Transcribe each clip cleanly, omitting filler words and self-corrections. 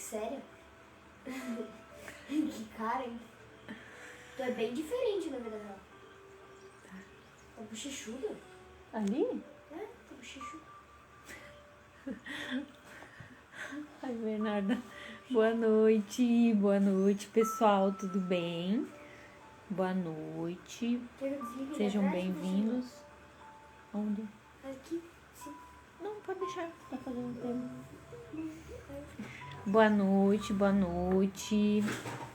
séria. Que cara, hein? Tu é bem diferente na vida real. Tá bochechuda? Ali? É, tá bochechuda. Ai, Bernarda. Boa noite, pessoal, tudo bem? Boa noite. Sejam bem-vindos. Onde? Aqui, sim. Não, pode deixar, tá fazendo tempo. Boa noite, boa noite.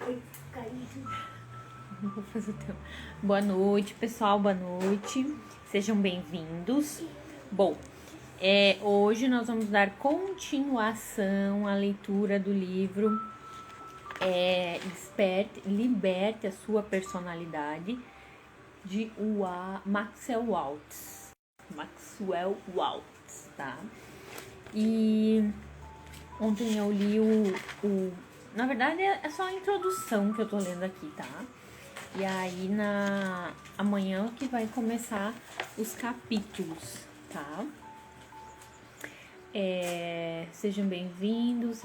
Oi, caído. Vou fazer o teu. Boa noite, pessoal, boa noite. Sejam bem-vindos. Bom, hoje nós vamos dar continuação à leitura do livro Liberte a Sua Personalidade, de Maxwell Maltz. Maxwell Maltz, tá? E ontem eu li na verdade é só a introdução que eu tô lendo aqui, tá? E aí amanhã que vai começar os capítulos, tá? Sejam bem-vindos.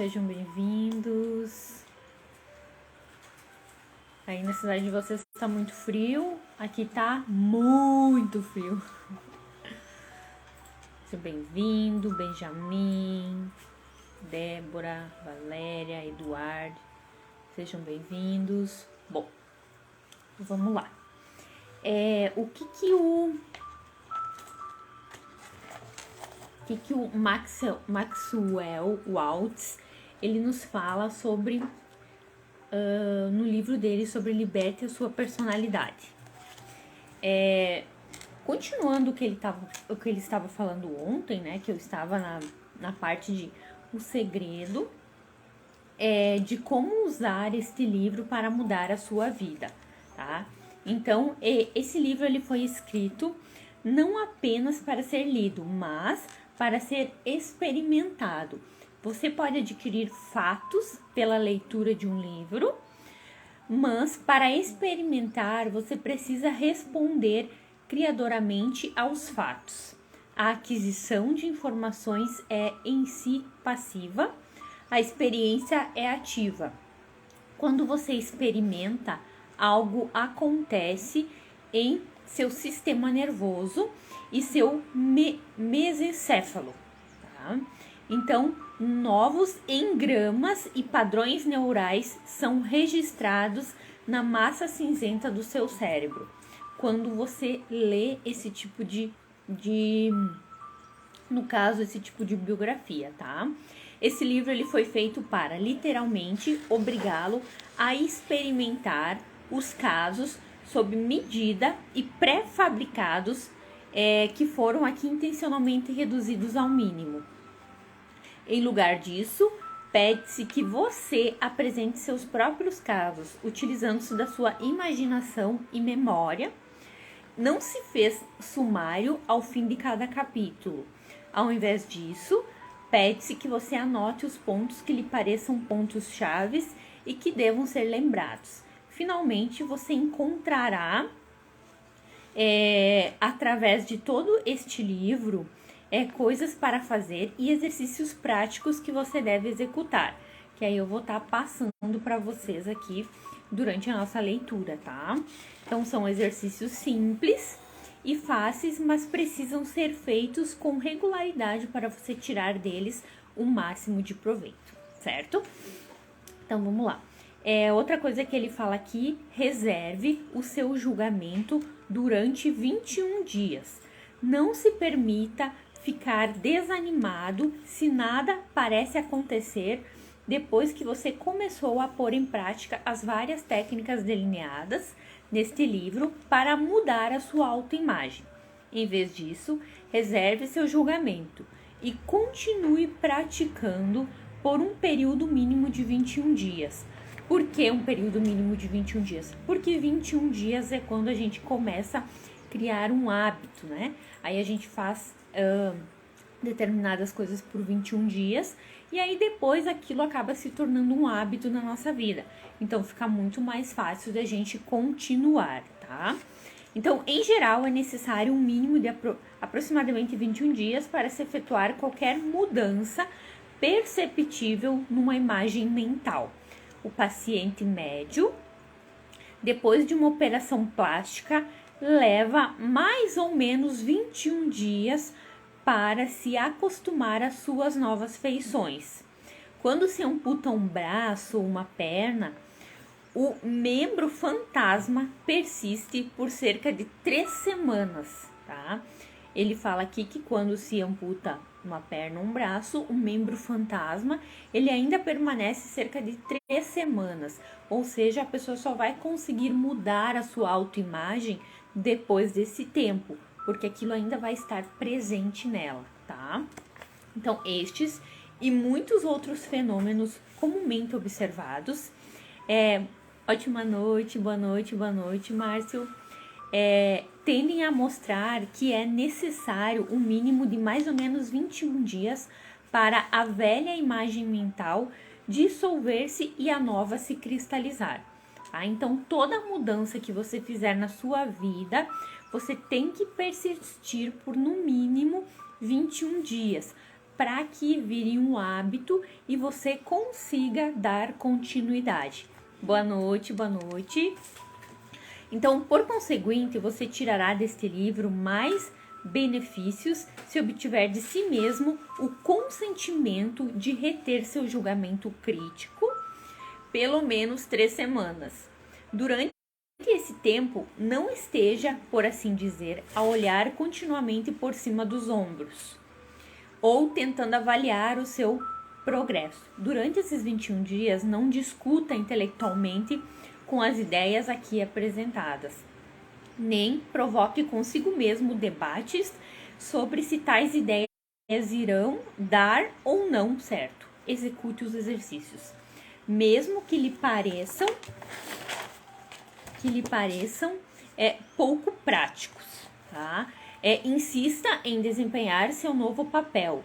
Aí na cidade de vocês tá muito frio, aqui tá muito frio. Seja bem-vindo, Benjamin, Débora, Valéria, Eduardo, sejam bem-vindos. Bom, vamos lá. O que o Maxwell Maltz ele nos fala sobre no livro dele sobre Liberte a Sua Personalidade. Continuando o que ele estava falando ontem, né? Que eu estava na parte de o segredo de como usar este livro para mudar a sua vida, tá? Então, esse livro ele foi escrito não apenas para ser lido, mas para ser experimentado. Você pode adquirir fatos pela leitura de um livro, mas para experimentar você precisa responder criadoramente aos fatos. A aquisição de informações é em si passiva, a experiência é ativa. Quando você experimenta, algo acontece em seu sistema nervoso e seu mesencéfalo, tá? Então, novos engramas e padrões neurais são registrados na massa cinzenta do seu cérebro quando você lê esse tipo no caso, esse tipo de biografia, tá? Esse livro ele foi feito para, literalmente, obrigá-lo a experimentar os casos sob medida e pré-fabricados que foram aqui intencionalmente reduzidos ao mínimo. Em lugar disso, pede-se que você apresente seus próprios casos, utilizando-se da sua imaginação e memória. Não se fez sumário ao fim de cada capítulo. Ao invés disso, pede-se que você anote os pontos que lhe pareçam pontos chaves e que devam ser lembrados. Finalmente, você encontrará, através de todo este livro, coisas para fazer e exercícios práticos que você deve executar. Que aí eu vou estar passando para vocês aqui durante a nossa leitura, tá? Então, são exercícios simples e fáceis, mas precisam ser feitos com regularidade para você tirar deles o máximo de proveito, certo? Então, vamos lá. Outra coisa que ele fala aqui, reserve o seu julgamento durante 21 dias. Não se permita ficar desanimado se nada parece acontecer depois que você começou a pôr em prática as várias técnicas delineadas neste livro para mudar a sua autoimagem. Em vez disso, reserve seu julgamento e continue praticando por um período mínimo de 21 dias. Por que um período mínimo de 21 dias? Porque 21 dias é quando a gente começa a criar um hábito, né? Aí a gente faz determinadas coisas por 21 dias e aí depois aquilo acaba se tornando um hábito na nossa vida. Então fica muito mais fácil da gente continuar, tá? Então, em geral, é necessário um mínimo de aproximadamente 21 dias para se efetuar qualquer mudança perceptível numa imagem mental. O paciente médio, depois de uma operação plástica, leva mais ou menos 21 dias para se acostumar às suas novas feições. Quando se amputa um braço ou uma perna, o membro fantasma persiste por cerca de 3 semanas, tá? Ele fala aqui que quando se amputa uma perna ou um braço, o membro fantasma, ele ainda permanece cerca de 3 semanas. Ou seja, a pessoa só vai conseguir mudar a sua autoimagem depois desse tempo, porque aquilo ainda vai estar presente nela, tá? Então, estes e muitos outros fenômenos comumente observados. Ótima noite, boa noite, Márcio. Tendem a mostrar que é necessário um mínimo de mais ou menos 21 dias para a velha imagem mental dissolver-se e a nova se cristalizar. Tá? Então, toda mudança que você fizer na sua vida, você tem que persistir por no mínimo 21 dias para que vire um hábito e você consiga dar continuidade. Boa noite, boa noite. Então, por conseguinte, você tirará deste livro mais benefícios se obtiver de si mesmo o consentimento de reter seu julgamento crítico pelo menos 3 semanas. Durante esse tempo, não esteja, por assim dizer, a olhar continuamente por cima dos ombros ou tentando avaliar o seu progresso. Durante esses 21 dias, não discuta intelectualmente com as ideias aqui apresentadas, nem provoque consigo mesmo debates sobre se tais ideias irão dar ou não certo. Execute os exercícios, mesmo que lhe pareçam pouco práticos, tá? Insista em desempenhar seu novo papel,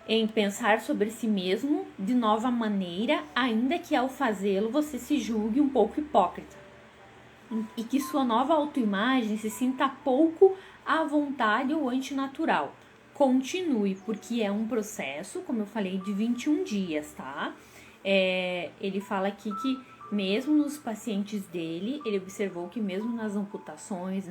em pensar sobre si mesmo de nova maneira, ainda que ao fazê-lo você se julgue um pouco hipócrita e que sua nova autoimagem se sinta pouco à vontade ou antinatural. Continue, porque é um processo, como eu falei, de 21 dias, tá? Ele fala aqui que mesmo nos pacientes dele, ele observou que mesmo nas amputações,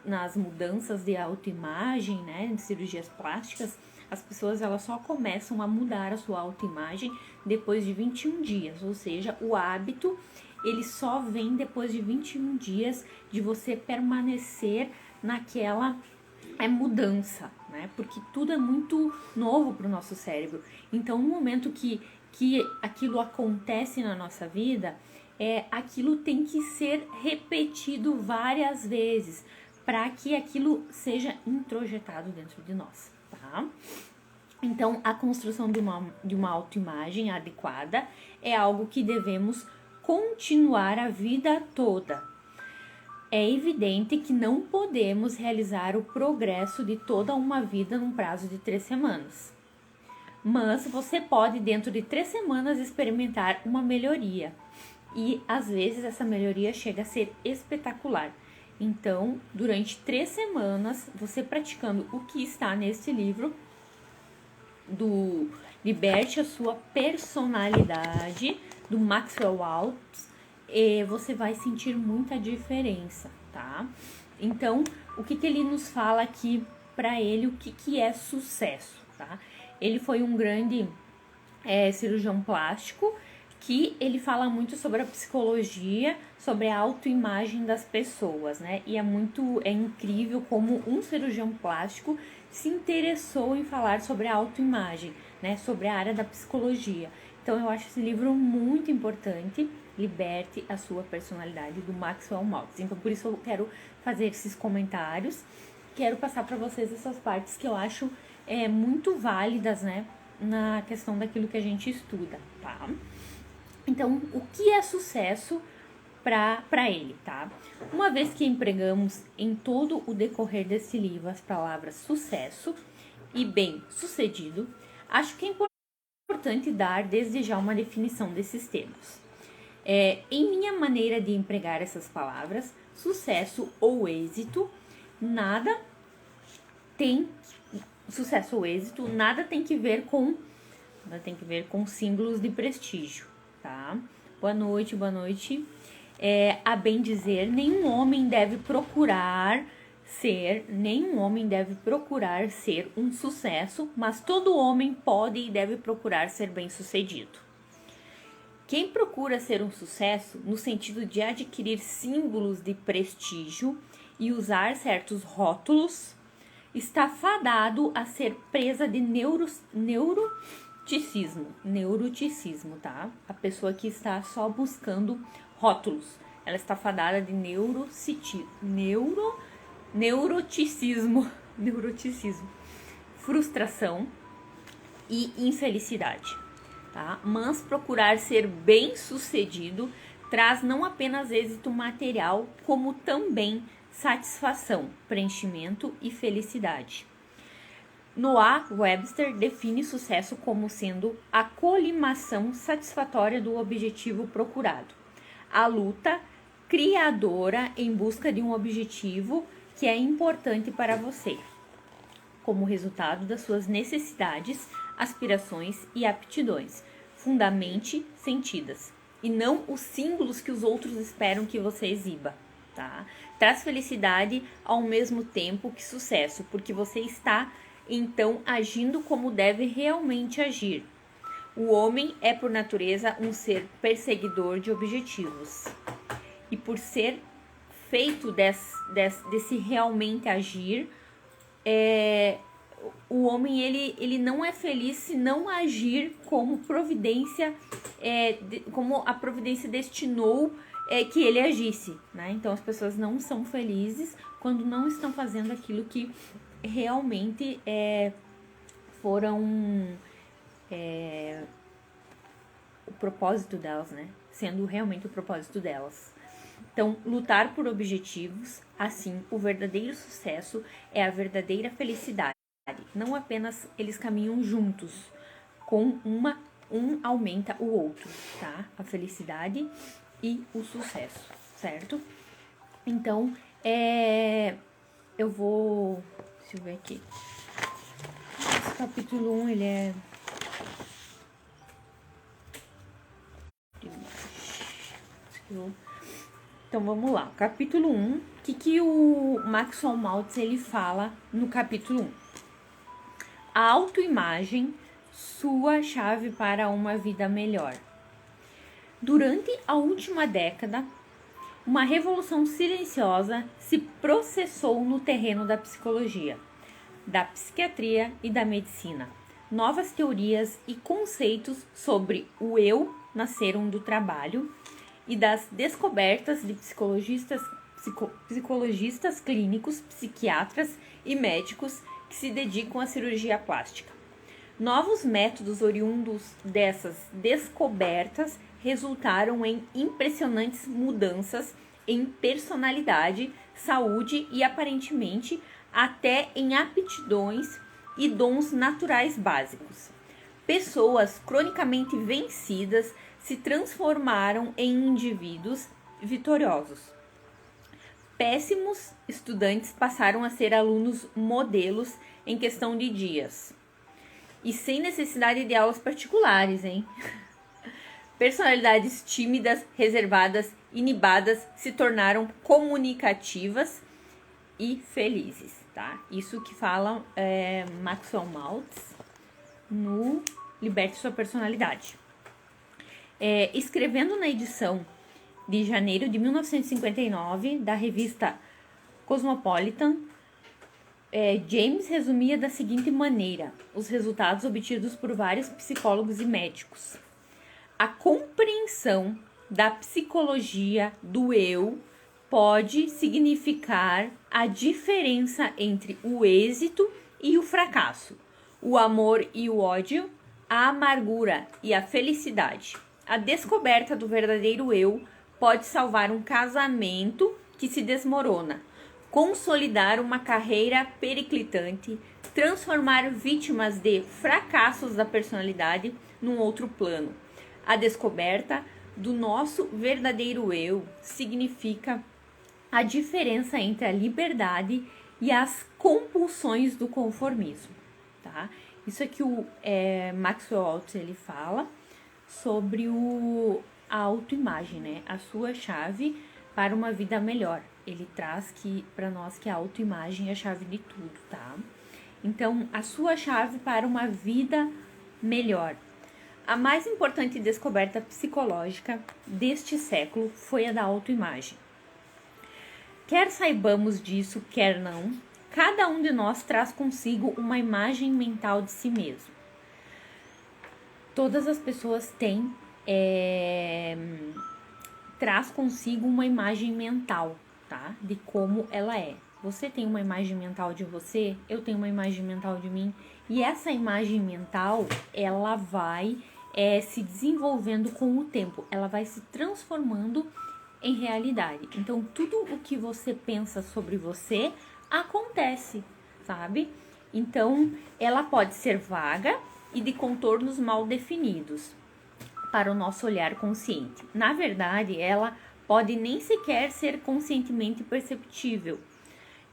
nas mudanças de autoimagem, né, de cirurgias plásticas, as pessoas elas só começam a mudar a sua autoimagem depois de 21 dias, ou seja, o hábito ele só vem depois de 21 dias de você permanecer naquela mudança, né? Porque tudo é muito novo para o nosso cérebro. Então, no momento que aquilo acontece na nossa vida, aquilo tem que ser repetido várias vezes para que aquilo seja introjetado dentro de nós, tá? Então, a construção de uma autoimagem adequada é algo que devemos continuar a vida toda. É evidente que não podemos realizar o progresso de toda uma vida num prazo de 3 semanas. Mas você pode, dentro de 3 semanas, experimentar uma melhoria. E, às vezes, essa melhoria chega a ser espetacular. Então, durante 3 semanas, você praticando o que está nesse livro, do Liberte a Sua Personalidade, do Maxwell Maltz, você vai sentir muita diferença, tá? Então, o que ele nos fala aqui para ele, o que é sucesso, tá? Ele foi um grande cirurgião plástico, que ele fala muito sobre a psicologia, sobre a autoimagem das pessoas, né? E é incrível como um cirurgião plástico se interessou em falar sobre a autoimagem, né? Sobre a área da psicologia. Então, eu acho esse livro muito importante, Liberte a Sua Personalidade, do Maxwell Maltz. Então, por isso eu quero fazer esses comentários, quero passar para vocês essas partes que eu acho muito válidas, né? Na questão daquilo que a gente estuda, tá? Então, o que é sucesso para ele, tá? Uma vez que empregamos em todo o decorrer desse livro as palavras sucesso e bem-sucedido, acho que é importante dar desde já uma definição desses termos. Em minha maneira de empregar essas palavras, sucesso ou êxito, nada tem que ver com Ela tem que ver com símbolos de prestígio, tá? Boa noite, boa noite. A bem dizer, nenhum homem deve procurar ser um sucesso, mas todo homem pode e deve procurar ser bem-sucedido. Quem procura ser um sucesso, no sentido de adquirir símbolos de prestígio e usar certos rótulos, está fadado a ser presa de neuroticismo, tá? A pessoa que está só buscando rótulos, ela está fadada de neuroticismo, frustração e infelicidade, tá? Mas procurar ser bem-sucedido traz não apenas êxito material, como também satisfação, preenchimento e felicidade. Noah Webster define sucesso como sendo a colimação satisfatória do objetivo procurado, a luta criadora em busca de um objetivo que é importante para você, como resultado das suas necessidades, aspirações e aptidões, fundamentalmente sentidas, e não os símbolos que os outros esperam que você exiba, tá? Traz felicidade ao mesmo tempo que sucesso, porque você está, então, agindo como deve realmente agir. O homem é, por natureza, um ser perseguidor de objetivos. E por ser feito desse realmente agir, o homem ele não é feliz se não agir como providência, como a providência destinou que ele agisse, né? Então as pessoas não são felizes quando não estão fazendo aquilo que realmente foram o propósito delas, né? Sendo realmente o propósito delas. Então, lutar por objetivos, assim, o verdadeiro sucesso é a verdadeira felicidade. Não apenas eles caminham juntos, com um aumenta o outro, tá? A felicidade e o sucesso, certo? Então, eu vou... Deixa eu ver aqui. Esse capítulo 1, ele é... Então, vamos lá. Capítulo 1. O que o Maxwell Maltz ele fala no capítulo 1? A autoimagem, sua chave para uma vida melhor. Durante a última década, uma revolução silenciosa se processou no terreno da psicologia, da psiquiatria e da medicina. Novas teorias e conceitos sobre o eu nasceram do trabalho e das descobertas de psicologistas clínicos, psiquiatras e médicos que se dedicam à cirurgia plástica. Novos métodos oriundos dessas descobertas resultaram em impressionantes mudanças em personalidade, saúde e, aparentemente, até em aptidões e dons naturais básicos. Pessoas cronicamente vencidas se transformaram em indivíduos vitoriosos. Péssimos estudantes passaram a ser alunos modelos em questão de dias. E sem necessidade de aulas particulares, hein? Personalidades tímidas, reservadas, inibadas se tornaram comunicativas e felizes, tá? Isso que fala Maxwell Maltz no Liberte Sua Personalidade. Escrevendo na edição de janeiro de 1959 da revista Cosmopolitan, James resumia da seguinte maneira os resultados obtidos por vários psicólogos e médicos. A compreensão da psicologia do eu pode significar a diferença entre o êxito e o fracasso, o amor e o ódio, a amargura e a felicidade. A descoberta do verdadeiro eu pode salvar um casamento que se desmorona, consolidar uma carreira periclitante, transformar vítimas de fracassos da personalidade num outro plano. A descoberta do nosso verdadeiro eu significa a diferença entre a liberdade e as compulsões do conformismo, tá? tá? Isso aqui o Maxwell Maltz, ele fala sobre a autoimagem, né? A sua chave para uma vida melhor. Ele traz para nós que a autoimagem é a chave de tudo, tá? Então, a sua chave para uma vida melhor. A mais importante descoberta psicológica deste século foi a da autoimagem. Quer saibamos disso, quer não, cada um de nós traz consigo uma imagem mental de si mesmo. Todas as pessoas têm, traz consigo uma imagem mental, tá? De como ela é. Você tem uma imagem mental de você, eu tenho uma imagem mental de mim, e essa imagem mental, ela vai se desenvolvendo com o tempo, ela vai se transformando em realidade. Então, tudo o que você pensa sobre você acontece, sabe? Então, ela pode ser vaga e de contornos mal definidos para o nosso olhar consciente. Na verdade, ela pode nem sequer ser conscientemente perceptível.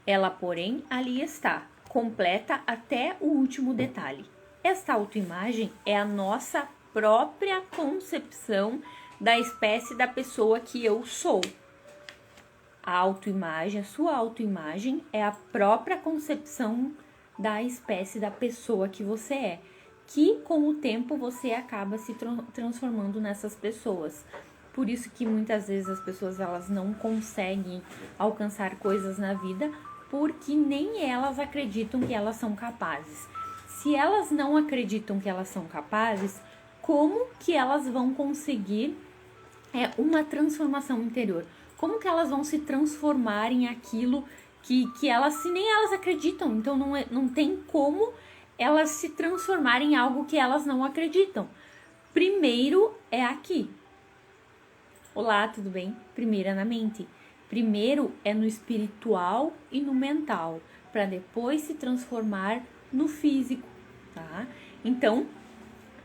Ela, porém, ali está, completa até o último detalhe. Esta autoimagem é a nossa própria concepção da espécie da pessoa que eu sou. A autoimagem, a sua autoimagem é a própria concepção da espécie da pessoa que você é, que com o tempo você acaba se transformando nessas pessoas. Por isso que muitas vezes as pessoas elas não conseguem alcançar coisas na vida, porque nem elas acreditam que elas são capazes. Se elas não acreditam que elas são capazes, como que elas vão conseguir uma transformação interior? Como que elas vão se transformar em aquilo que elas, se nem elas acreditam? Então não tem como elas se transformarem em algo que elas não acreditam. Primeiro é aqui. Olá, tudo bem? Primeiro é na mente. Primeiro é no espiritual e no mental, para depois se transformar no físico, tá? Então,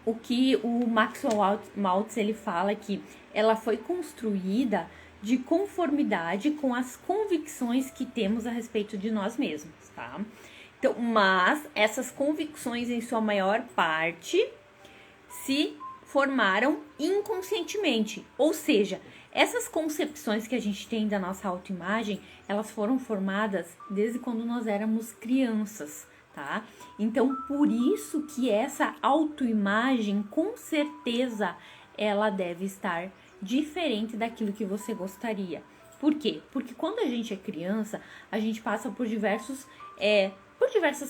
o que o Maxwell Maltz ele fala é que ela foi construída de conformidade com as convicções que temos a respeito de nós mesmos, tá? Então, mas essas convicções, em sua maior parte, se formaram inconscientemente, ou seja, essas concepções que a gente tem da nossa autoimagem, elas foram formadas desde quando nós éramos crianças, tá? Então, por isso que essa autoimagem, com certeza, ela deve estar diferente daquilo que você gostaria. Por quê? Porque quando a gente é criança, a gente passa por diversas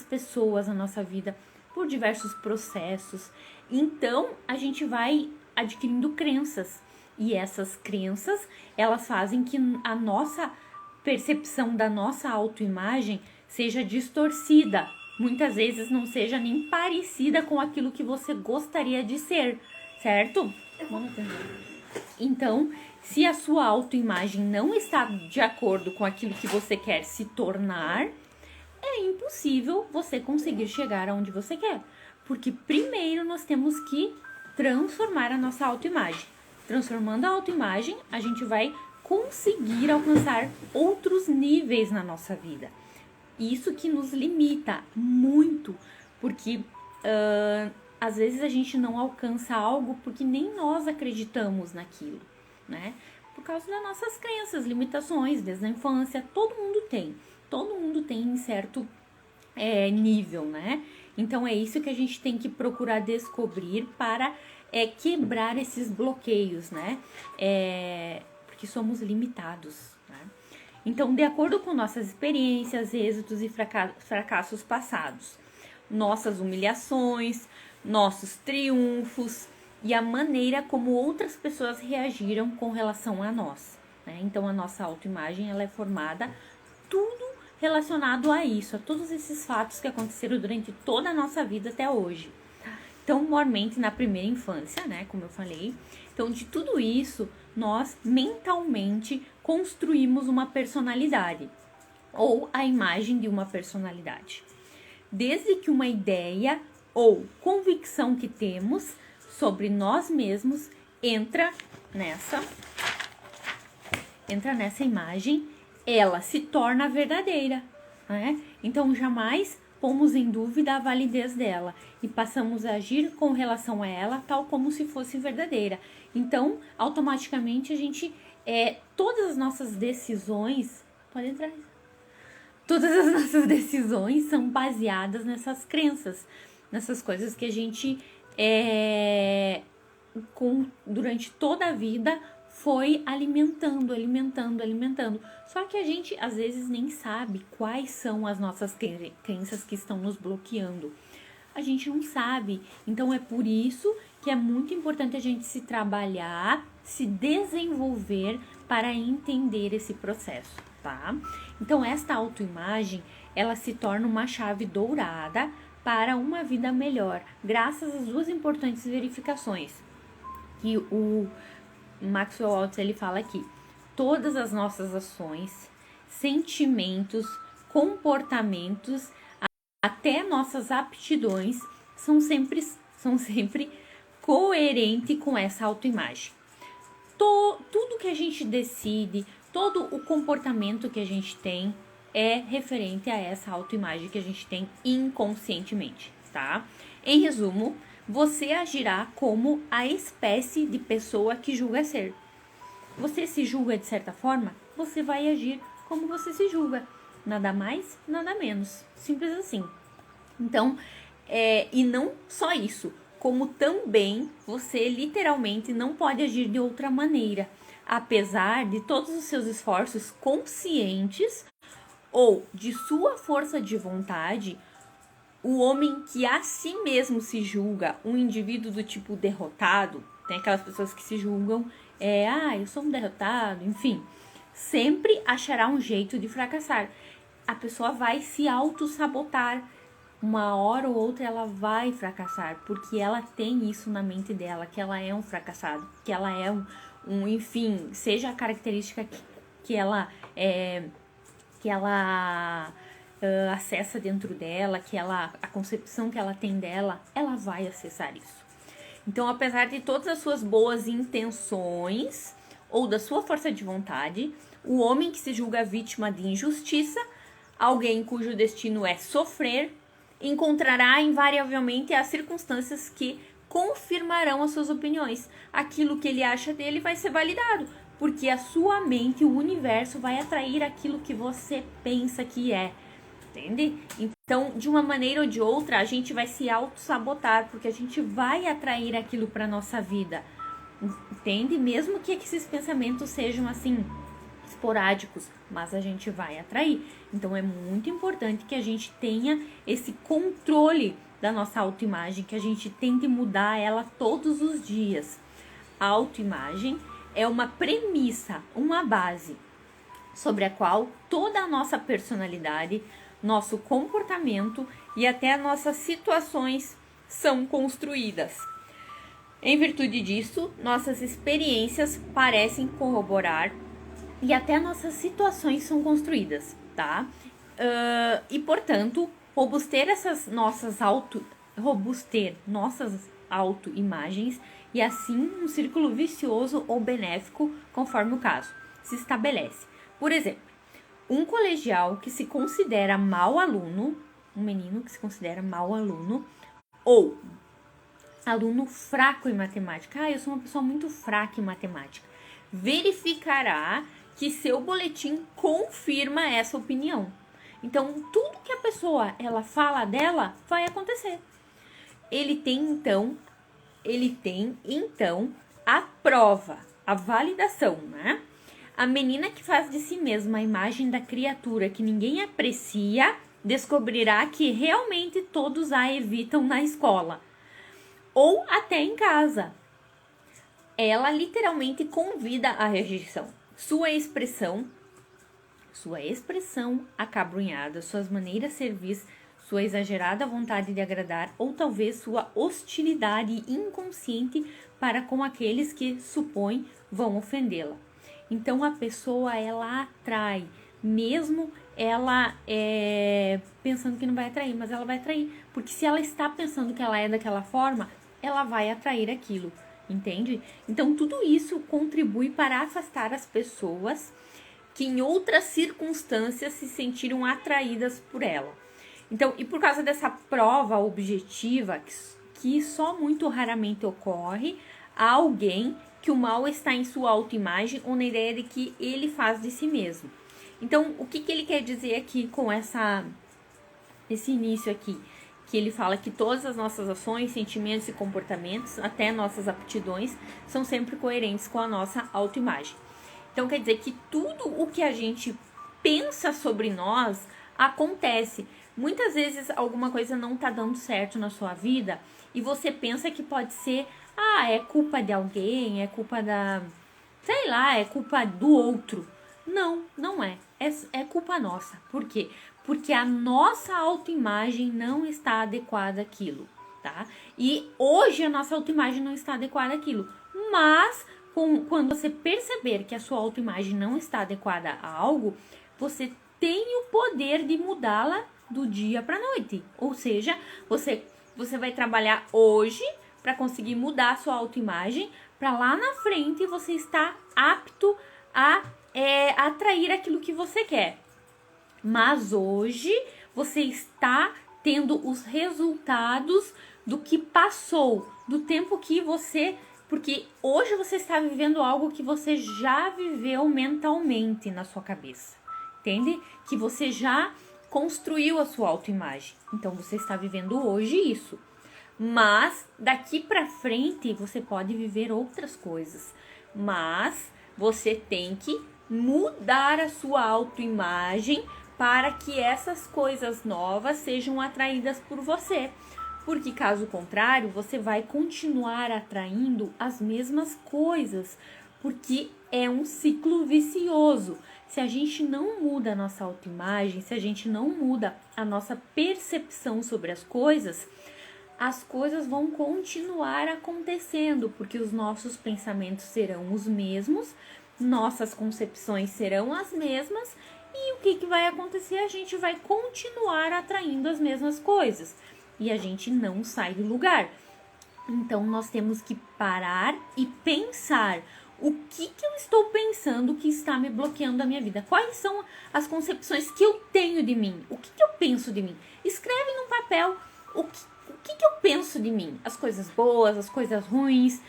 pessoas na nossa vida, por diversos processos. Então, a gente vai adquirindo crenças. E essas crenças, elas fazem que a nossa percepção da nossa autoimagem seja distorcida. Muitas vezes não seja nem parecida com aquilo que você gostaria de ser, certo? Então, se a sua autoimagem não está de acordo com aquilo que você quer se tornar, é impossível você conseguir chegar aonde você quer. Porque primeiro nós temos que transformar a nossa autoimagem. Transformando a autoimagem, a gente vai conseguir alcançar outros níveis na nossa vida. Isso que nos limita muito, porque às vezes a gente não alcança algo porque nem nós acreditamos naquilo, né? Por causa das nossas crenças, limitações, desde a infância, todo mundo tem em certo nível, né? Então é isso que a gente tem que procurar descobrir para quebrar esses bloqueios, né? Porque somos limitados, né? Então, de acordo com nossas experiências, êxitos e fracassos passados, nossas humilhações, nossos triunfos e a maneira como outras pessoas reagiram com relação a nós, né? Então, a nossa autoimagem ela é formada tudo relacionado a isso, a todos esses fatos que aconteceram durante toda a nossa vida até hoje. Então, mormente na primeira infância, né, como eu falei. Então, de tudo isso, nós mentalmente construímos uma personalidade ou a imagem de uma personalidade. Desde que uma ideia ou convicção que temos sobre nós mesmos entra nessa imagem, ela se torna verdadeira, né? Então, jamais pomos em dúvida a validez dela e passamos a agir com relação a ela tal como se fosse verdadeira. Então, automaticamente a gente, todas as nossas decisões, pode entrar, todas as nossas decisões são baseadas nessas crenças, nessas coisas que a gente, durante toda a vida, foi alimentando. Só que a gente, às vezes, nem sabe quais são as nossas crenças que estão nos bloqueando. A gente não sabe. Então, é por isso que é muito importante a gente se trabalhar, se desenvolver para entender esse processo, tá? Então, esta autoimagem, ela se torna uma chave dourada para uma vida melhor, graças às duas importantes verificações que o Maxwell Maltz, ele fala aqui: todas as nossas ações, sentimentos, comportamentos, até nossas aptidões são sempre coerentes com essa autoimagem. Tudo que a gente decide, todo o comportamento que a gente tem é referente a essa autoimagem que a gente tem inconscientemente, tá? Em resumo, você agirá como a espécie de pessoa que julga ser. Você se julga de certa forma, você vai agir como você se julga. Nada mais, nada menos. Simples assim. Então, e não só isso, como também você literalmente não pode agir de outra maneira. Apesar de todos os seus esforços conscientes ou de sua força de vontade, o homem que a si mesmo se julga um indivíduo do tipo derrotado, tem aquelas pessoas que se julgam, eu sou um derrotado, enfim, sempre achará um jeito de fracassar. A pessoa vai se auto-sabotar. Uma hora ou outra ela vai fracassar, porque ela tem isso na mente dela, que ela é um fracassado, que ela é enfim, seja a característica que ela acessa dentro dela, a concepção que ela tem dela, ela vai acessar isso. Então, apesar de todas as suas boas intenções ou da sua força de vontade, o homem que se julga vítima de injustiça, alguém cujo destino é sofrer, encontrará invariavelmente as circunstâncias que confirmarão as suas opiniões. Aquilo que ele acha dele vai ser validado, porque a sua mente, o universo, vai atrair aquilo que você pensa que é. Entende? Então, de uma maneira ou de outra, a gente vai se auto-sabotar, porque a gente vai atrair aquilo para nossa vida. Entende? Mesmo que esses pensamentos sejam assim, esporádicos, mas a gente vai atrair. Então, é muito importante que a gente tenha esse controle da nossa autoimagem, que a gente tente mudar ela todos os dias. A autoimagem é uma premissa, uma base, sobre a qual toda a nossa personalidade, nosso comportamento e até nossas situações são construídas. Em virtude disso, nossas experiências parecem corroborar e até nossas situações são construídas, tá? E, portanto, robuster nossas autoimagens e assim um círculo vicioso ou benéfico, conforme o caso, se estabelece. Por exemplo, um colegial que se considera mau aluno, um menino que se considera mau aluno, ou aluno fraco em matemática, eu sou uma pessoa muito fraca em matemática, verificará que seu boletim confirma essa opinião. Então, tudo que a pessoa ela fala dela vai acontecer. Ele tem então a prova, a validação, né? A menina que faz de si mesma a imagem da criatura que ninguém aprecia, descobrirá que realmente todos a evitam na escola ou até em casa. Ela literalmente convida a rejeição. Sua expressão acabrunhada, suas maneiras servis, sua exagerada vontade de agradar ou talvez sua hostilidade inconsciente para com aqueles que supõe vão ofendê-la. Então a pessoa ela atrai, mesmo ela pensando que não vai atrair, mas ela vai atrair, porque se ela está pensando que ela é daquela forma, ela vai atrair aquilo, entende? Então tudo isso contribui para afastar as pessoas que em outras circunstâncias se sentiram atraídas por ela. Então, e por causa dessa prova objetiva, que só muito raramente ocorre a alguém que o mal está em sua autoimagem ou na ideia de que ele faz de si mesmo. Então, o que ele quer dizer aqui com esse início aqui? Que ele fala que todas as nossas ações, sentimentos e comportamentos, até nossas aptidões, são sempre coerentes com a nossa autoimagem. Então, quer dizer que tudo o que a gente pensa sobre nós acontece. Muitas vezes alguma coisa não tá dando certo na sua vida e você pensa que pode ser, é culpa de alguém, é culpa sei lá, é culpa do outro. Não, não é. É culpa nossa. Por quê? Porque a nossa autoimagem não está adequada àquilo, tá? E hoje a nossa autoimagem não está adequada àquilo. Mas quando você perceber que a sua autoimagem não está adequada a algo, você tem o poder de mudá-la do dia para noite. Ou seja, você vai trabalhar hoje para conseguir mudar a sua autoimagem, para lá na frente você estar apto a atrair aquilo que você quer. Mas hoje você está tendo os resultados do que passou, do tempo que você... Porque hoje você está vivendo algo que você já viveu mentalmente na sua cabeça, entende? Que você já construiu a sua autoimagem. Então você está vivendo hoje isso. Mas daqui para frente você pode viver outras coisas. Mas você tem que mudar a sua autoimagem para que essas coisas novas sejam atraídas por você. Porque caso contrário, você vai continuar atraindo as mesmas coisas, porque é um ciclo vicioso. Se a gente não muda a nossa autoimagem, se a gente não muda a nossa percepção sobre as coisas vão continuar acontecendo, porque os nossos pensamentos serão os mesmos, nossas concepções serão as mesmas, e o que vai acontecer? A gente vai continuar atraindo as mesmas coisas, e a gente não sai do lugar. Então, nós temos que parar e pensar o que eu estou pensando que está me bloqueando a minha vida. Quais são as concepções que eu tenho de mim? O que eu penso de mim? Escreve num papel o que eu penso de mim? As coisas boas, as coisas ruins.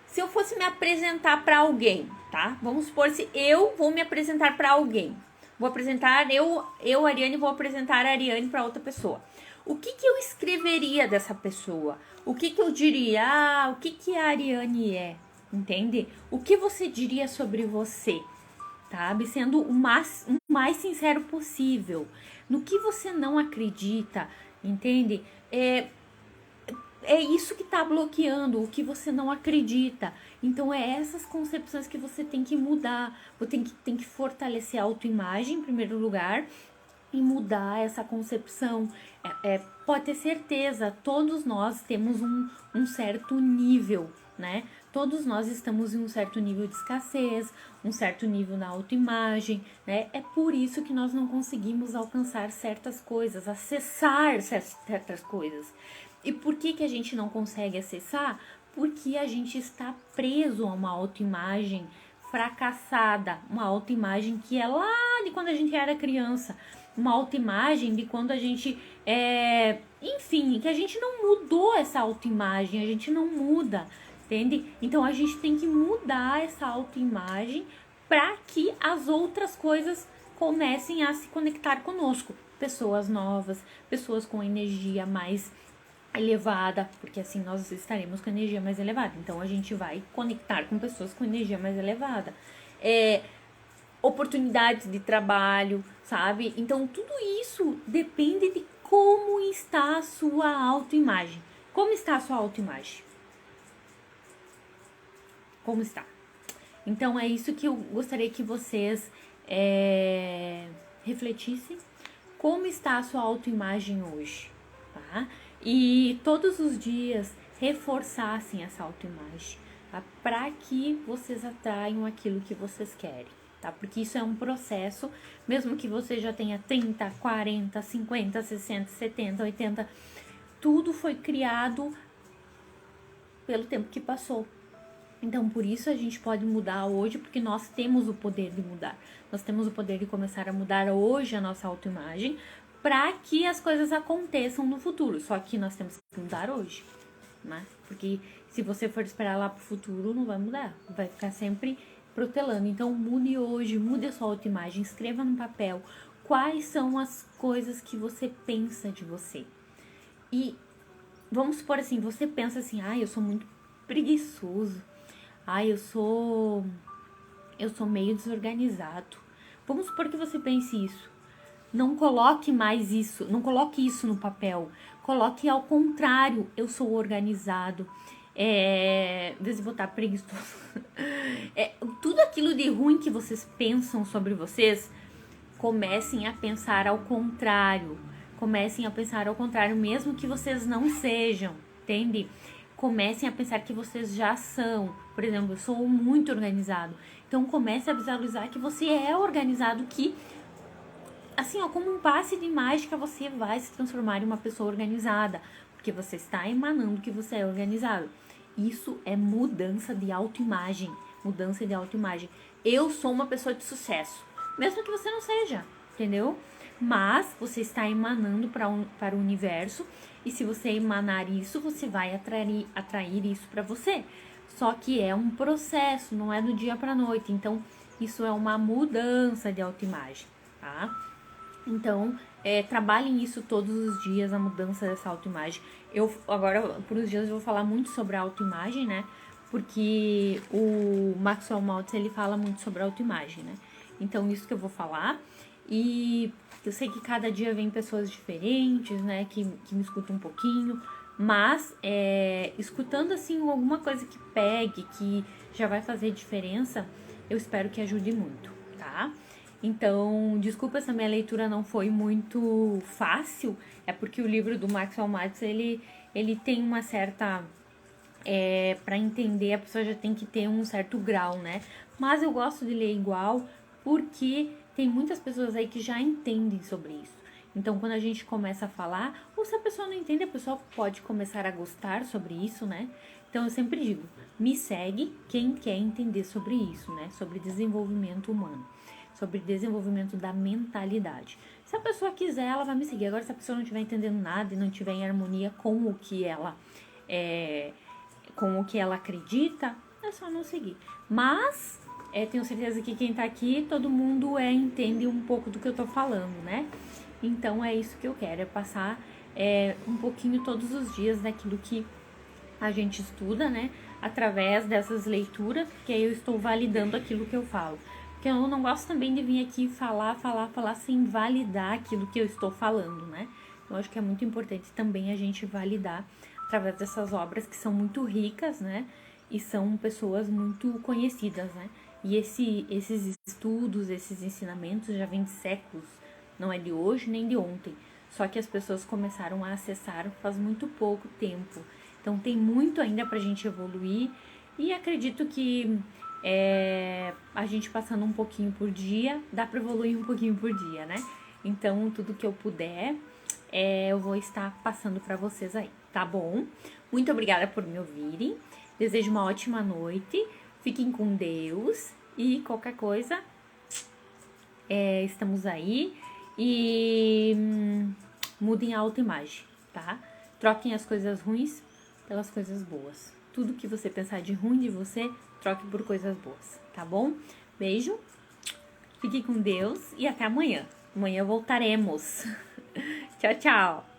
Se eu fosse me apresentar para alguém, tá? Vamos supor se eu vou me apresentar para alguém. Vou apresentar, Ariane, vou apresentar a Ariane para outra pessoa. O que eu escreveria dessa pessoa? O que eu diria? O que a Ariane é? Entende? O que você diria sobre você? Sabe? Sendo o mais sincero possível. No que você não acredita, entende? É isso que tá bloqueando, o que você não acredita. Então, é essas concepções que você tem que mudar. Você tem que fortalecer a autoimagem, em primeiro lugar, e mudar essa concepção. Pode ter certeza, todos nós temos um certo nível, né? Todos nós estamos em um certo nível de escassez, um certo nível na autoimagem, né? É por isso que nós não conseguimos alcançar certas coisas, acessar certas coisas. E por que a gente não consegue acessar? Porque a gente está preso a uma autoimagem fracassada, uma autoimagem que é lá de quando a gente era criança, uma autoimagem de quando a gente enfim, que a gente não mudou essa autoimagem, a gente não muda, entende? Então a gente tem que mudar essa autoimagem para que as outras coisas comecem a se conectar conosco. Pessoas novas, pessoas com energia mais elevada, porque assim nós estaremos com energia mais elevada. Então a gente vai conectar com pessoas com energia mais elevada. Oportunidades de trabalho, sabe? Então tudo isso depende de como está a sua autoimagem. Como está a sua autoimagem? Como está? Então é isso que eu gostaria que vocês refletissem. Como está a sua autoimagem hoje, tá? E todos os dias reforçassem essa autoimagem, tá? Para que vocês atraiam aquilo que vocês querem, tá? Porque isso é um processo, mesmo que você já tenha 30, 40, 50, 60, 70, 80, tudo foi criado pelo tempo que passou. Então, por isso a gente pode mudar hoje, porque nós temos o poder de mudar. Nós temos o poder de começar a mudar hoje a nossa autoimagem, para que as coisas aconteçam no futuro. Só que nós temos que mudar hoje, né? Porque se você for esperar lá pro futuro, não vai mudar. Vai ficar sempre protelando. Então, mude hoje, mude a sua autoimagem, escreva no papel quais são as coisas que você pensa de você. E vamos supor assim, você pensa assim, eu sou muito preguiçoso. Eu sou meio desorganizado. Vamos supor que você pense isso. Não coloque mais isso, não coloque isso no papel. Coloque ao contrário, eu sou organizado. Em vez de botar preguiçoso. Tudo aquilo de ruim que vocês pensam sobre vocês, comecem a pensar ao contrário. Comecem a pensar ao contrário, mesmo que vocês não sejam, entende? Comecem a pensar que vocês já são. Por exemplo, eu sou muito organizado. Então, comece a visualizar que você é organizado, que, assim, como um passe de mágica, você vai se transformar em uma pessoa organizada. Porque você está emanando que você é organizado. Isso é mudança de autoimagem. Mudança de autoimagem. Eu sou uma pessoa de sucesso. Mesmo que você não seja, entendeu? Mas você está emanando para o universo. E se você emanar isso, você vai atrair isso para você. Só que é um processo, não é do dia para noite. Então, isso é uma mudança de autoimagem, tá? Então, trabalhem isso todos os dias, a mudança dessa autoimagem. Agora, por uns dias, eu vou falar muito sobre a autoimagem, né? Porque o Maxwell Maltz, ele fala muito sobre a autoimagem, né? Então, isso que eu vou falar. E eu sei que cada dia vem pessoas diferentes, né? Que me escutam um pouquinho. Mas, escutando, assim, alguma coisa que pegue, que já vai fazer diferença, eu espero que ajude muito, tá? Então, desculpa se a minha leitura não foi muito fácil, é porque o livro do Maxwell Maltz, ele tem uma certa... para entender, a pessoa já tem que ter um certo grau, né? Mas eu gosto de ler igual, porque tem muitas pessoas aí que já entendem sobre isso. Então, quando a gente começa a falar, ou se a pessoa não entende, a pessoa pode começar a gostar sobre isso, né? Então, eu sempre digo, me segue quem quer entender sobre isso, né? Sobre desenvolvimento humano, sobre desenvolvimento da mentalidade. Se a pessoa quiser, ela vai me seguir. Agora, se a pessoa não estiver entendendo nada e não estiver em harmonia com o que ela acredita, é só não seguir. Mas, tenho certeza que quem tá aqui, todo mundo entende um pouco do que eu tô falando, né? Então, é isso que eu quero, é passar um pouquinho todos os dias daquilo que a gente estuda, né? Através dessas leituras, que aí eu estou validando aquilo que eu falo. Porque eu não gosto também de vir aqui falar sem validar aquilo que eu estou falando, né? Eu acho que é muito importante também a gente validar através dessas obras que são muito ricas, né? E são pessoas muito conhecidas, né? E esses estudos, esses ensinamentos já vêm de séculos. Não é de hoje nem de ontem. Só que as pessoas começaram a acessar faz muito pouco tempo. Então tem muito ainda pra gente evoluir. E acredito que a gente passando um pouquinho por dia, dá pra evoluir um pouquinho por dia, né? Então tudo que eu puder, eu vou estar passando pra vocês aí, tá bom? Muito obrigada por me ouvirem. Desejo uma ótima noite. Fiquem com Deus. E qualquer coisa, estamos aí. E mudem a autoimagem, tá? Troquem as coisas ruins pelas coisas boas. Tudo que você pensar de ruim de você, troque por coisas boas, tá bom? Beijo, fique com Deus e até amanhã. Amanhã voltaremos. Tchau, tchau!